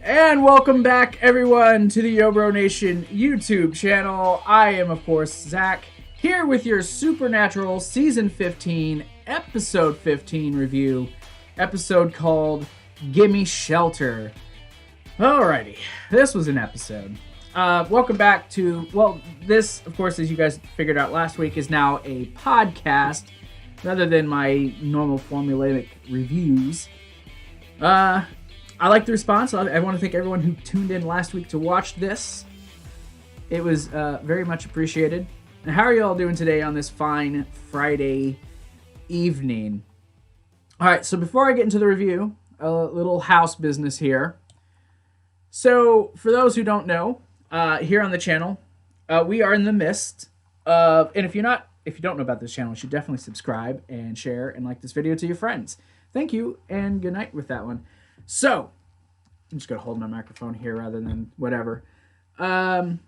And welcome back, everyone, to the Yobro Nation YouTube channel. I am, of course, Zach, here with your Supernatural Season 15, Episode 15 review, episode called Gimme Shelter. Alrighty, this was an episode. Welcome back to, well, this, of course, as you guys figured out last week, is now a podcast, rather than my normal formulaic reviews. I like the response. I want to thank everyone who tuned in last week to watch this. It was very much appreciated. And how are you all doing today on this fine Friday evening? All right, so before I get into the review, a little house business here. So for those who don't know, here on the channel, we are in the midst of, and if you don't know about this channel, you should definitely subscribe and share and like this video to your friends. Thank you, and good night with that one. So, I'm just going to hold my microphone here rather than whatever. We're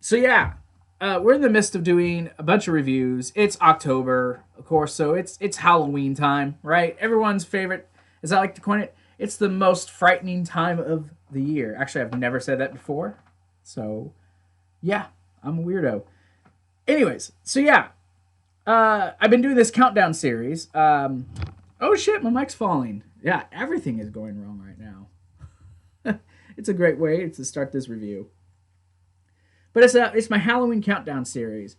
in the midst of doing a bunch of reviews. It's October, of course, so it's Halloween time, right? Everyone's favorite, as I like to coin it, it's the most frightening time of the year. Actually, I've never said that before. So, yeah, I'm a weirdo. Anyways, I've been doing this countdown series. Oh shit, my mic's falling. Yeah, everything is going wrong right now. It's a great way to start this review. But it's my Halloween countdown series.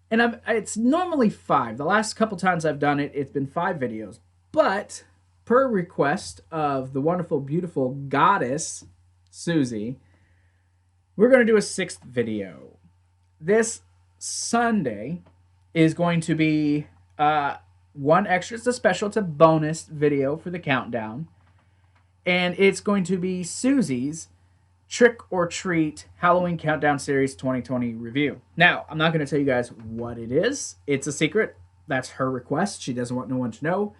And it's normally 5. The last couple times I've done it, it's been 5 videos. But, per request of the wonderful, beautiful goddess, Susie, we're going to do a 6th video. This Sunday is going to be one extra. It's a special. It's a bonus video for the countdown. And it's going to be Susie's Trick or Treat Halloween Countdown Series 2020 review. Now, I'm not going to tell you guys what it is. It's a secret. That's her request. She doesn't want no one to know.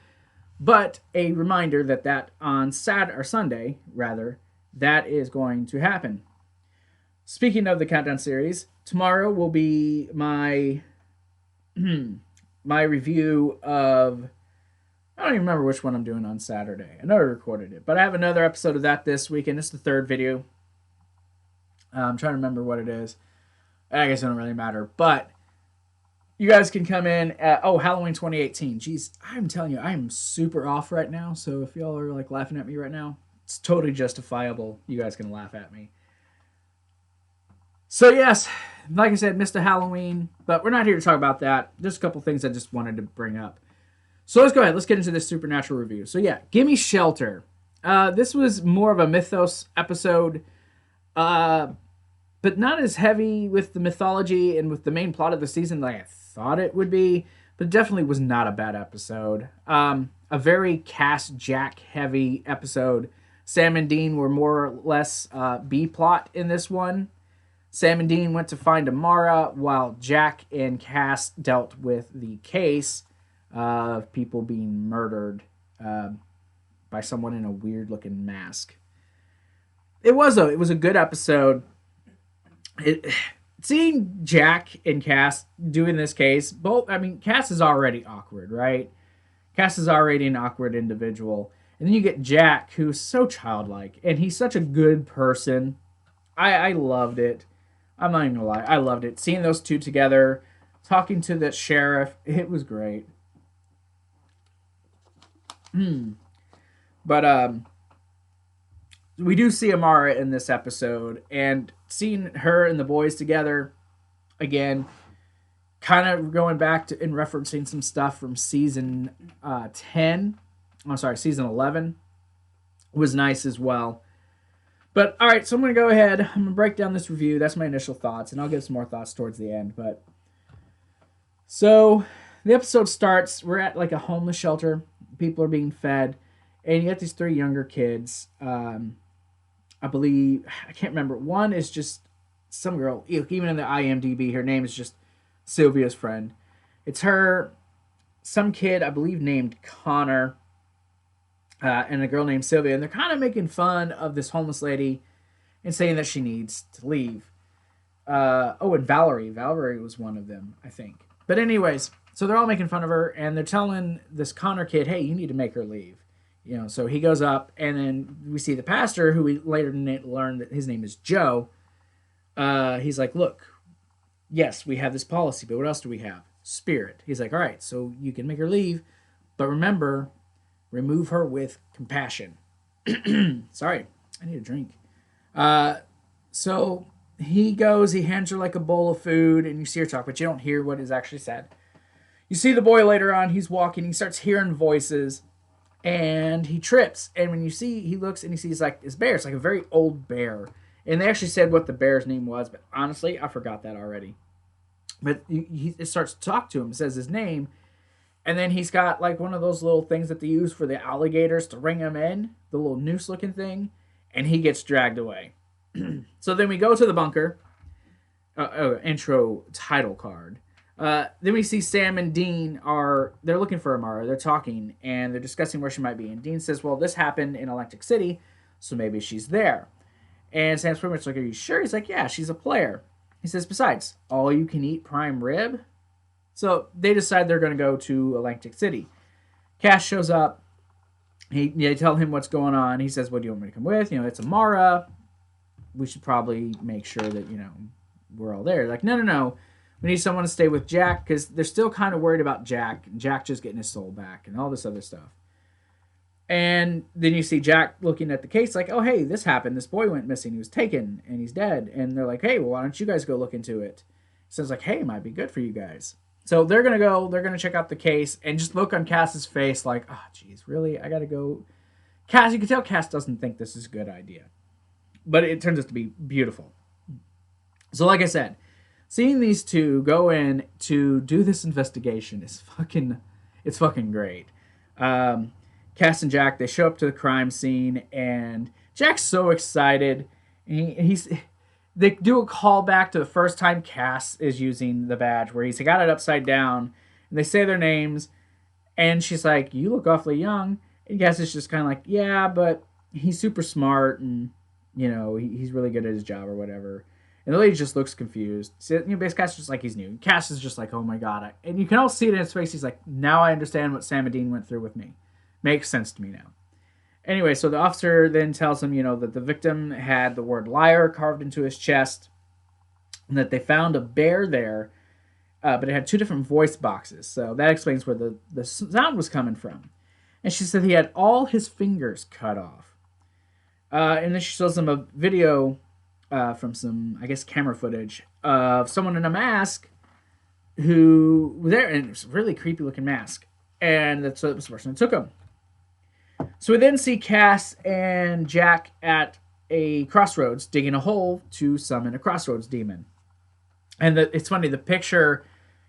But a reminder that on Sunday, that is going to happen. Speaking of the countdown series, tomorrow will be my review of, I don't even remember which one I'm doing on Saturday. I know I recorded it, but I have another episode of that this weekend. It's the 3rd video. I'm trying to remember what it is. I guess it don't really matter, but you guys can come in at, Halloween 2018. Jeez, I'm telling you, I am super off right now, so if y'all are like laughing at me right now, it's totally justifiable. You guys can laugh at me. So yes, like I said, missed a Halloween, but we're not here to talk about that. Just a couple things I just wanted to bring up. So let's go ahead. Let's get into this Supernatural review. So yeah, Gimme Shelter. This was more of a mythos episode, but not as heavy with the mythology and with the main plot of the season like I thought it would be, but it definitely was not a bad episode. A very Cass Jack heavy episode. Sam and Dean were more or less B-plot in this one. Sam and Dean went to find Amara, while Jack and Cass dealt with the case of people being murdered by someone in a weird-looking mask. It was a good episode. Seeing Jack and Cass doing this case, Cass is already awkward, right? Cass is already an awkward individual. And then you get Jack, who's so childlike, and he's such a good person. I loved it. I'm not even gonna lie. I loved it. Seeing those two together, talking to the sheriff, it was great. But we do see Amara in this episode, and seeing her and the boys together, again, kind of going back to and referencing some stuff from season 11 was nice as well. But, all right, so I'm going to go ahead. I'm going to break down this review. That's my initial thoughts, and I'll give some more thoughts towards the end. But so the episode starts. We're at, like, a homeless shelter. People are being fed, and you get these 3 younger kids. I believe, I can't remember. One is just some girl. Even in the IMDb, her name is just Sylvia's friend. It's her, some kid, I believe, named Connor. And a girl named Sylvia, and they're kind of making fun of this homeless lady and saying that she needs to leave. And Valerie. Valerie was one of them, I think. But anyways, so they're all making fun of her, and they're telling this Connor kid, hey, you need to make her leave. You know, so he goes up, and then we see the pastor, who we later learn that his name is Joe. He's like, look, yes, we have this policy, but what else do we have? Spirit. He's like, all right, so you can make her leave, but remember, remove her with compassion. Sorry, I need a drink. So he goes, he hands her like a bowl of food, and you see her talk, but you don't hear what is actually said. You see the boy later on, he's walking, he starts hearing voices, and he trips. And when you see, he looks and he sees like his bear. It's like a very old bear. And they actually said what the bear's name was, but honestly, I forgot that already. But he starts to talk to him, says his name, and then he's got like one of those little things that they use for the alligators to ring him in, the little noose looking thing, and he gets dragged away. So then we go to the bunker. Intro title card. Then we see Sam and Dean they're looking for Amara. They're talking, and they're discussing where she might be. And Dean says, well, this happened in Electric City, so maybe she's there. And Sam's pretty much like, are you sure? He's like, yeah, she's a player. He says, besides, all you can eat prime rib? So they decide they're going to go to Electric City. Cass shows up. They tell him what's going on. He says, what do you want me to come with? You know, it's Amara. We should probably make sure that, you know, we're all there. Like, no. We need someone to stay with Jack, because they're still kind of worried about Jack. Jack just getting his soul back and all this other stuff. And then you see Jack looking at the case like, oh, hey, this happened. This boy went missing. He was taken, and he's dead. And they're like, hey, well, why don't you guys go look into it? So it's like, hey, it might be good for you guys. So they're going to go. They're going to check out the case, and just look on Cass's face like, oh, geez, really? I got to go. Cass, you can tell Cass doesn't think this is a good idea. But it turns out to be beautiful. So like I said, seeing these two go in to do this investigation is fucking great. Cass and Jack, they show up to the crime scene, and Jack's so excited. They do a callback to the first time Cass is using the badge, where he's got it upside down, and they say their names, and she's like, you look awfully young. And Cass is just kind of like, yeah, but he's super smart, and, you know, he's really good at his job or whatever. And the lady just looks confused. So, you know, basically, Cass is just like, he's new. Cass is just like, oh my god. And you can all see it in his face. He's like, now I understand what Sam and Dean went through with me. Makes sense to me now. Anyway, so the officer then tells him, you know, that the victim had the word liar carved into his chest, and that they found a bear there, but it had two different voice boxes. So that explains where the sound was coming from. And she said he had all his fingers cut off. And then she shows them a video from some, I guess, camera footage of someone in a mask who was there, and it was a really creepy looking mask. And that's the person that took him. So we then see Cass and Jack at a crossroads digging a hole to summon a crossroads demon. And it's funny, the picture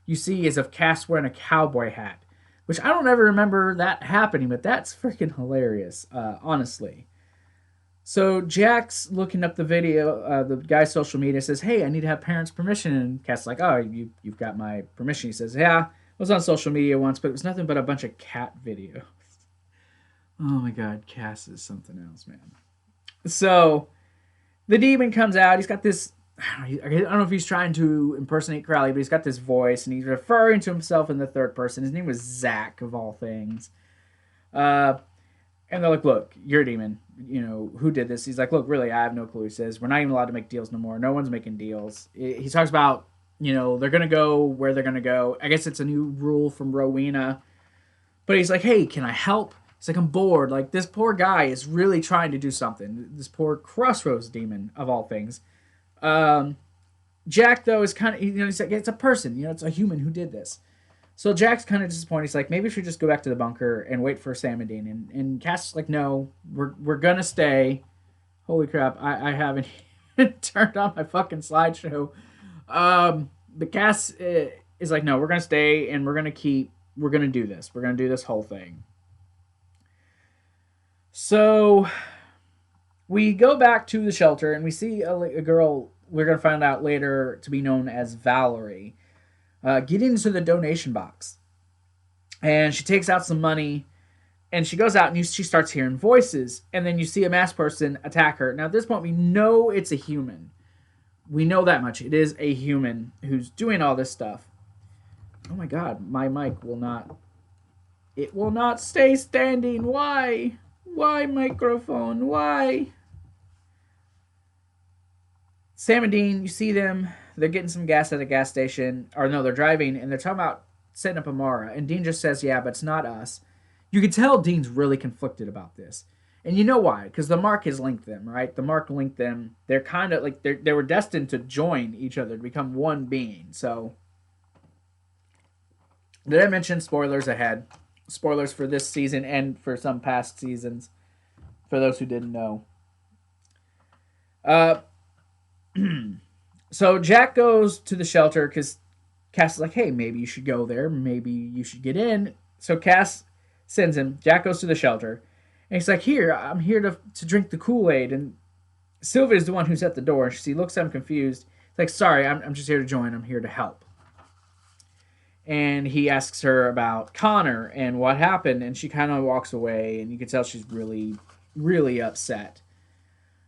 you see is of Cass wearing a cowboy hat, which I don't ever remember that happening, but that's freaking hilarious, honestly. So Jack's looking up the video, the guy's social media, says, hey, I need to have parents' permission. And Cass is like, oh, you've got my permission. He says, yeah, I was on social media once, but it was nothing but a bunch of cat videos. Oh my god, Cass is something else, man. So the demon comes out. He's got this, I don't know if he's trying to impersonate Crowley, but he's got this voice, and he's referring to himself in the third person. His name was Zach, of all things. And they're like, look, you're a demon. You know, who did this? He's like, look, really, I have no clue. He says, we're not even allowed to make deals no more. No one's making deals. He talks about, you know, they're going to go where they're going to go. I guess it's a new rule from Rowena. But he's like, hey, can I help? He's like, I'm bored. Like, this poor guy is really trying to do something. This poor crossroads demon, of all things. Jack, though, is kind of, you know, he's like, it's a person. You know, it's a human who did this. So Jack's kind of disappointed. He's like, maybe we should just go back to the bunker and wait for Sam and Dean. And Cass is like, no, we're going to stay. Holy crap, I haven't turned on my fucking slideshow. But Cass is like, no, we're going to stay, and we're going to do this. We're going to do this whole thing. So we go back to the shelter, and we see a girl we're going to find out later to be known as Valerie. Get into the donation box. And she takes out some money, and she goes out, and she starts hearing voices. And then you see a masked person attack her. Now, at this point, we know it's a human. We know that much. It is a human who's doing all this stuff. Oh my god, my mic will not... It will not stay standing. Why? Why, microphone? Why? Sam and Dean, you see them. They're getting some gas at a gas station. Or no, they're driving, and they're talking about setting up a Mara. And Dean just says, yeah, but it's not us. You can tell Dean's really conflicted about this. And you know why? Because the Mark has linked them, right? The Mark linked them. They're kind of like, they were destined to join each other, to become one being. So, did I mention spoilers ahead? Spoilers for this season and for some past seasons, for those who didn't know. Uh, so Jack goes to the shelter because Cass is like, hey, maybe you should go there. Maybe you should get in. So Cass sends him. Jack goes to the shelter. And he's like, here, I'm here to drink the Kool-Aid. And Sylvia's the one who's at the door. She looks at him confused. He's like, sorry, I'm just here to join. I'm here to help. And he asks her about Connor and what happened. And she kind of walks away. And you can tell she's really, really upset.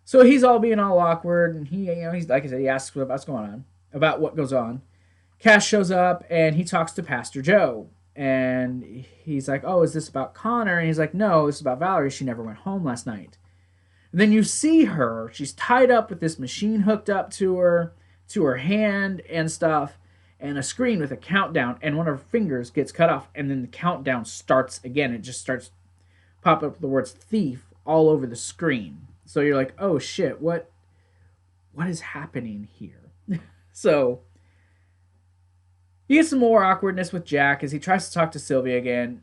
So he's all being all awkward, and he's like I said, he asks about what's going on, about what goes on. Cass shows up, and he talks to Pastor Joe, and he's like, "Oh, is this about Connor?" And he's like, "No, this is about Valerie. She never went home last night." And then you see her; she's tied up with this machine hooked up to her hand and stuff, and a screen with a countdown, and one of her fingers gets cut off, and then the countdown starts again. It just starts popping up the words "thief" all over the screen. So you're like, oh shit, what is happening here? So you get some more awkwardness with Jack as he tries to talk to Sylvia again,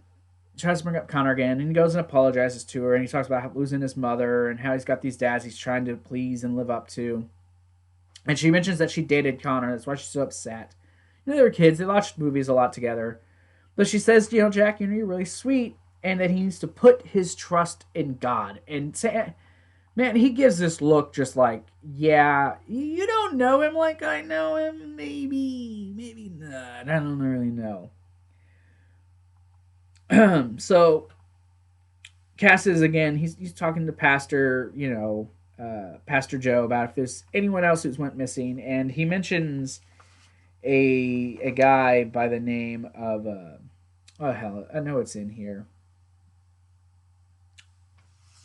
tries to bring up Connor again, and he goes and apologizes to her, and he talks about losing his mother and how he's got these dads he's trying to please and live up to. And she mentions that she dated Connor, that's why she's so upset. They were kids, they watched movies a lot together. But she says, Jack, you're really sweet, and that he needs to put his trust in God. And say, man, he gives this look just like, yeah, you don't know him like I know him. Maybe not. I don't really know. So, Cass is again, he's talking to Pastor, Pastor Joe about if there's anyone else who's went missing. And he mentions a guy by the name of, oh hell, I know it's in here.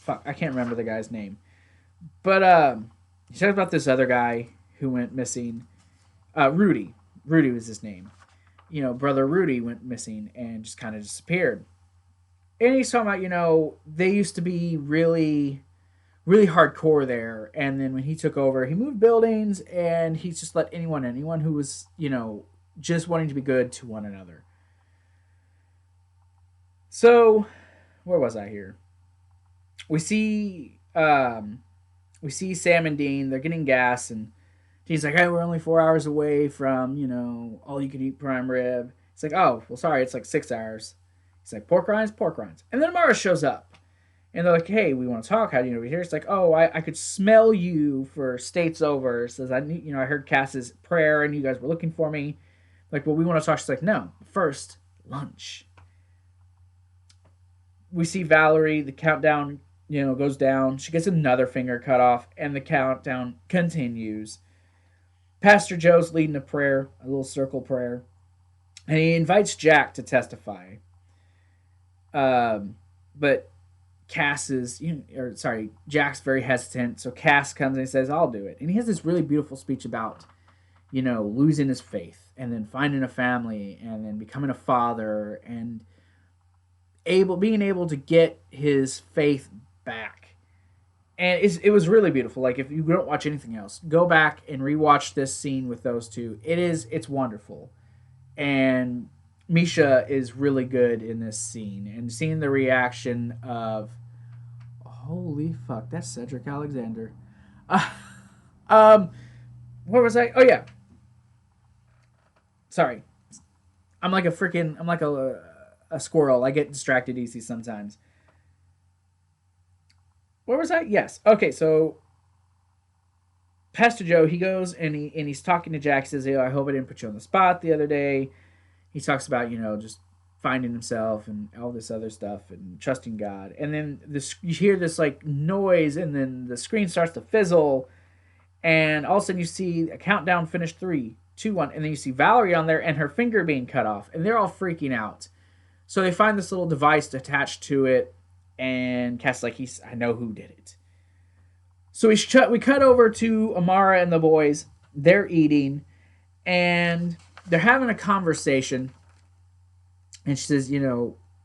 Fuck, I can't remember the guy's name. But he talks about this other guy who went missing. Rudy. Rudy was his name. Brother Rudy went missing and just kind of disappeared. And he's talking about, they used to be really, really hardcore there. And then when he took over, he moved buildings and he's just let anyone who was, just wanting to be good to one another. So, where was I here? We see Sam and Dean. They're getting gas, and Dean's like, "Hey, we're only 4 hours away from all you can eat prime rib." It's like, "Oh, well, sorry, it's like 6 hours." He's like, "Pork rinds, pork rinds." And then Mara shows up, and they're like, "Hey, we want to talk. How do you know we're here?" It's like, "Oh, I could smell you for states over." Says I heard Cass's prayer, and you guys were looking for me. Like, well, we want to talk. She's like, "No, first lunch." We see Valerie. The countdown goes down. She gets another finger cut off, and the countdown continues. Pastor Joe's leading a prayer, a little circle prayer, and he invites Jack to testify. But Jack's very hesitant, so Cass comes and says, "I'll do it." And he has this really beautiful speech about, losing his faith, and then finding a family, and then becoming a father, and being able to get his faith back. And it was really beautiful. Like, if you don't watch anything else, go back and rewatch this scene with those two. It's wonderful. And Misha is really good in this scene. And seeing the reaction of, holy fuck, that's Cedric Alexander. Where was I? Oh, yeah. Sorry. I'm like a squirrel. I get distracted easy sometimes. Where was I? Yes. Okay, so Pastor Joe, he goes and he's talking to Jack. He says, I hope I didn't put you on the spot the other day. He talks about, just finding himself and all this other stuff and trusting God. And then you hear this like noise, and then the screen starts to fizzle, and all of a sudden you see a countdown finish 3, 2, 1, and then you see Valerie on there and her finger being cut off, and they're all freaking out. So they find this little device attached to it, And Cass is like, I know who did it. So we cut over to Amara and the boys. They're eating, and they're having a conversation. And she says,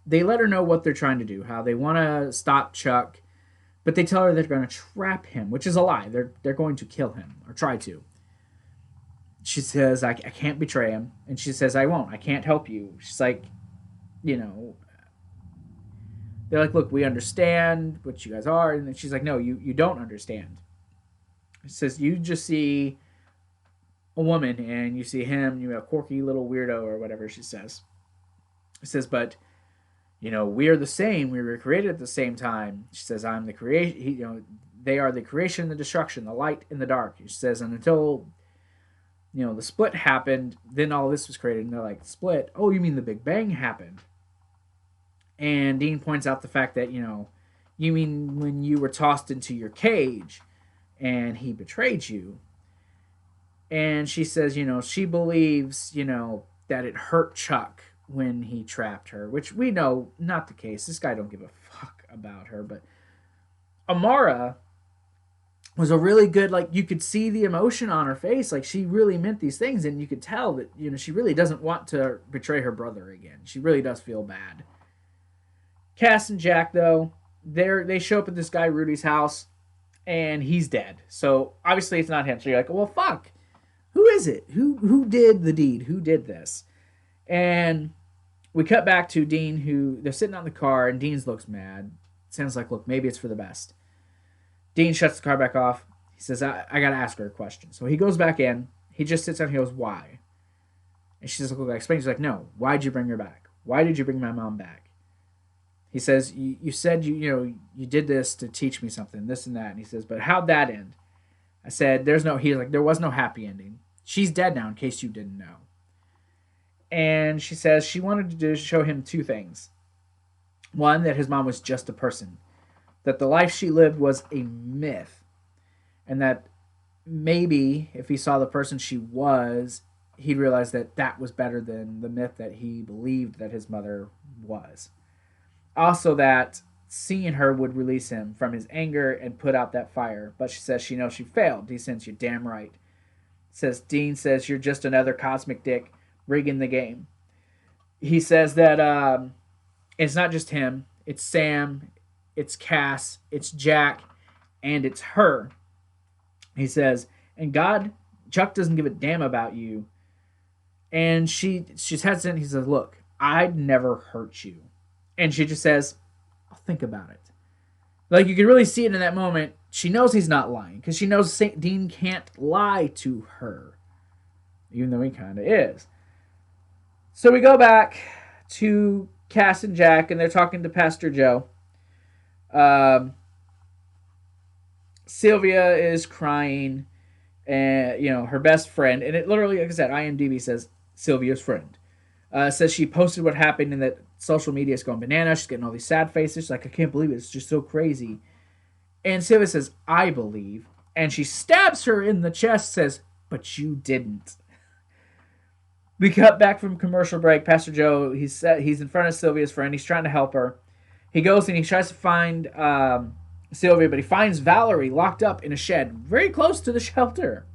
they let her know what they're trying to do, how they want to stop Chuck, but they tell her they're going to trap him, which is a lie. They're going to kill him, or try to. She says, I can't betray him. And she says, I won't. I can't help you. She's like, they're like, look, we understand what you guys are. And then she's like, no, you don't understand. She says, you just see a woman and you see him, a quirky little weirdo or whatever she says. She says, but, we're the same. We were created at the same time. She says, I'm the creation. They are the creation and the destruction, the light and the dark. She says, and until, the split happened, then all this was created. And they're like, split? Oh, you mean the Big Bang happened? And Dean points out the fact that, you mean when you were tossed into your cage and he betrayed you. And she says, she believes, that it hurt Chuck when he trapped her, which we know not the case. This guy don't give a fuck about her. But Amara was a really good, you could see the emotion on her face. Like, she really meant these things, and you could tell that, she really doesn't want to betray her brother again. She really does feel bad. Cass and Jack, though, they show up at this guy Rudy's house, and he's dead. So obviously it's not him. So you're like, well, fuck. Who is it? Who did the deed? Who did this? And we cut back to Dean, who they're sitting on the car, and Dean looks mad. Sounds like, look, maybe it's for the best. Dean shuts the car back off. He says, I got to ask her a question. So he goes back in. He just sits down and he goes, why? And she says, look, I explained. She's like, no, why'd you bring her back? Why did you bring my mom back? He says, you said you did this to teach me something, this and that. And he says, but how'd that end? I said, he's like, there was no happy ending. She's dead now, in case you didn't know. And she says she wanted to show him two things. One, that his mom was just a person. That the life she lived was a myth. And that maybe if he saw the person she was, he'd realize that that was better than the myth that he believed that his mother was. Also, that seeing her would release him from his anger and put out that fire. But she says she knows she failed. He says, you're damn right. Dean says, you're just another cosmic dick rigging the game. He says that it's not just him. It's Sam, it's Cass, it's Jack, and it's her. He says, and Chuck doesn't give a damn about you. And she's hesitant. He says, look, I'd never hurt you. And she just says, I'll think about it. Like, you can really see it in that moment. She knows he's not lying, because she knows Dean can't lie to her, even though he kind of is. So we go back to Cass and Jack, and they're talking to Pastor Joe. Sylvia is crying, and her best friend, and it literally, like I said, IMDb says Sylvia's friend, says she posted what happened and that social media is going bananas. She's getting all these sad faces. She's like, I can't believe it. It's just so crazy. And Sylvia says, I believe. And she stabs her in the chest, says, but you didn't. We cut back from commercial break. Pastor Joe, he's in front of Sylvia's friend. He's trying to help her. He goes and he tries to find Sylvia, but he finds Valerie locked up in a shed very close to the shelter.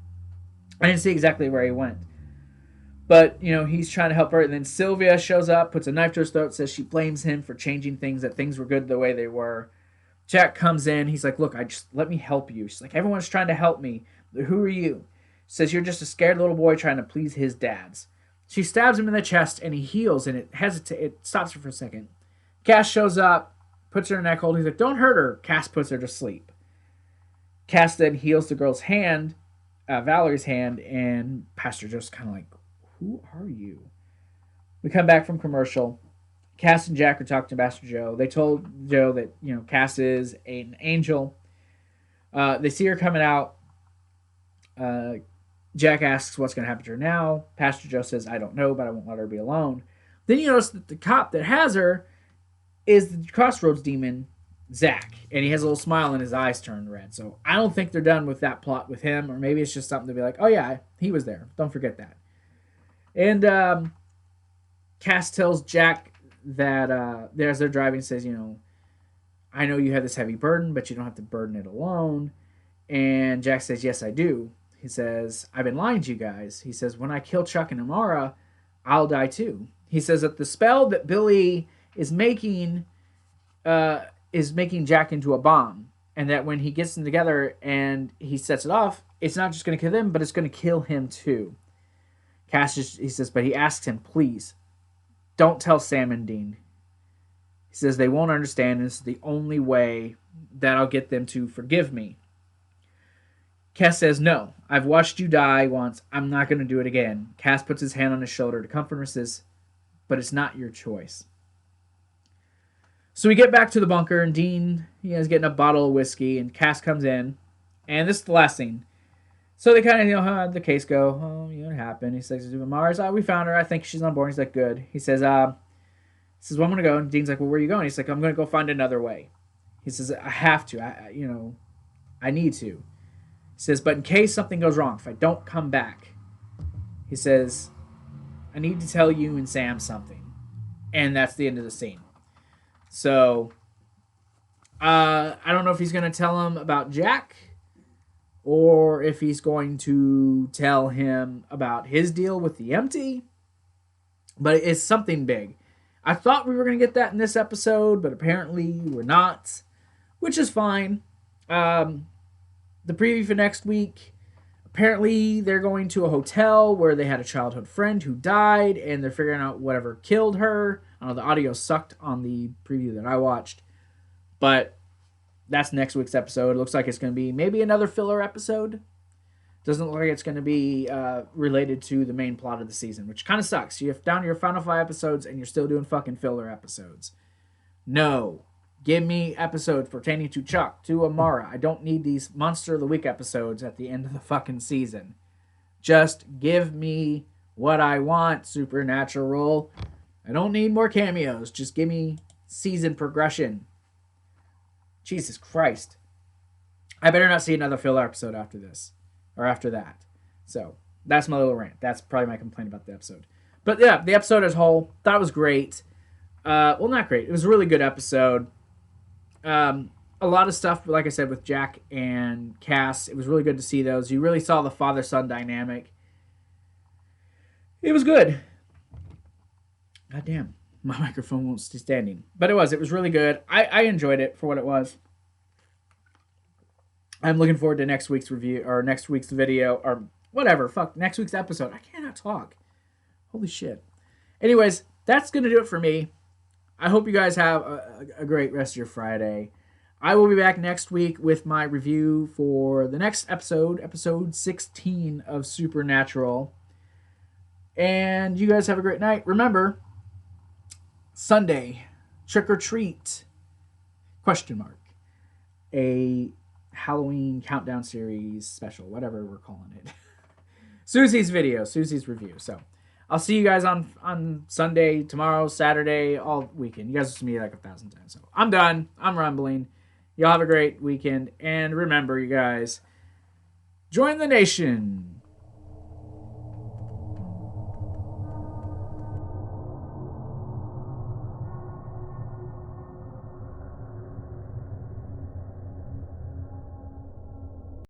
I didn't see exactly where he went. But, he's trying to help her. And then Sylvia shows up, puts a knife to her throat, says she blames him for changing things, that things were good the way they were. Jack comes in. He's like, look, let me help you. She's like, everyone's trying to help me. Who are you? Says, you're just a scared little boy trying to please his dads. She stabs him in the chest, and he heals, and it stops her for a second. Cass shows up, puts her in a neck hold. He's like, don't hurt her. Cass puts her to sleep. Cass then heals the girl's hand, Valerie's hand, and Pastor Joe's kind of like, who are you? We come back from commercial. Cass and Jack are talking to Pastor Joe. They told Joe that, Cass is an angel. They see her coming out. Jack asks what's going to happen to her now. Pastor Joe says, I don't know, but I won't let her be alone. Then you notice that the cop that has her is the Crossroads demon, Zach. And he has a little smile and his eyes turn red. So I don't think they're done with that plot with him. Or maybe it's just something to be like, oh yeah, he was there. Don't forget that. And Cass tells Jack that as they're driving, says, I know you have this heavy burden, but you don't have to burden it alone. And Jack says, yes, I do. He says, I've been lying to you guys. He says, when I kill Chuck and Amara, I'll die too. He says that the spell that Billy is making Jack into a bomb. And that when he gets them together and he sets it off, it's not just going to kill him, but it's going to kill him too. He says, but he asks him, please, don't tell Sam and Dean. He says they won't understand. This is the only way that I'll get them to forgive me. Cass says, no, I've watched you die once. I'm not going to do it again. Cass puts his hand on his shoulder to comfort him and says, but it's not your choice. So we get back to the bunker, and Dean is getting a bottle of whiskey, and Cass comes in, and this is the last scene. So they kind of, how did the case go? Oh, what happened? He says, Mars, we found her. I think she's on board. He's like, good. He says, well, I'm going to go. And Dean's like, well, where are you going? He's like, I'm going to go find another way. He says, I have to. I need to. He says, but in case something goes wrong, if I don't come back, he says, I need to tell you and Sam something. And that's the end of the scene. So, I don't know if he's going to tell him about Jack or if he's going to tell him about his deal with the empty. But it's something big. I thought we were going to get that in this episode, but apparently we're not, which is fine. The preview for next week, apparently they're going to a hotel where they had a childhood friend who died, and they're figuring out whatever killed her. I don't know, the audio sucked on the preview that I watched, but that's next week's episode. It looks like it's going to be maybe another filler episode. Doesn't look like it's going to be related to the main plot of the season, which kind of sucks. You're down to your final 5 episodes, and you're still doing fucking filler episodes. No. Give me episodes pertaining to Chuck, to Amara. I don't need these Monster of the Week episodes at the end of the fucking season. Just give me what I want, Supernatural. I don't need more cameos. Just give me season progression. Jesus Christ. I better not see another filler episode after this. Or after that. So, that's my little rant. That's probably my complaint about the episode. But yeah, the episode as a whole, thought it was great. Well, not great. It was a really good episode. A lot of stuff, like I said, with Jack and Cass. It was really good to see those. You really saw the father-son dynamic. It was good. God damn. My microphone won't stay standing. But it was really good. I enjoyed it for what it was. I'm looking forward to next week's review, or next week's video, or whatever. Fuck, next week's episode. I cannot talk. Holy shit. Anyways, that's going to do it for me. I hope you guys have a great rest of your Friday. I will be back next week with my review for the next episode, episode 16 of Supernatural. And you guys have a great night. Remember, Sunday, trick or treat, ? A Halloween countdown series special, whatever we're calling it. Susie's review. So I'll see you guys on Sunday, tomorrow, Saturday, all weekend. You guys will see me like 1,000 times. So I'm done. I'm rumbling. Y'all have a great weekend. And remember, you guys, join the nation.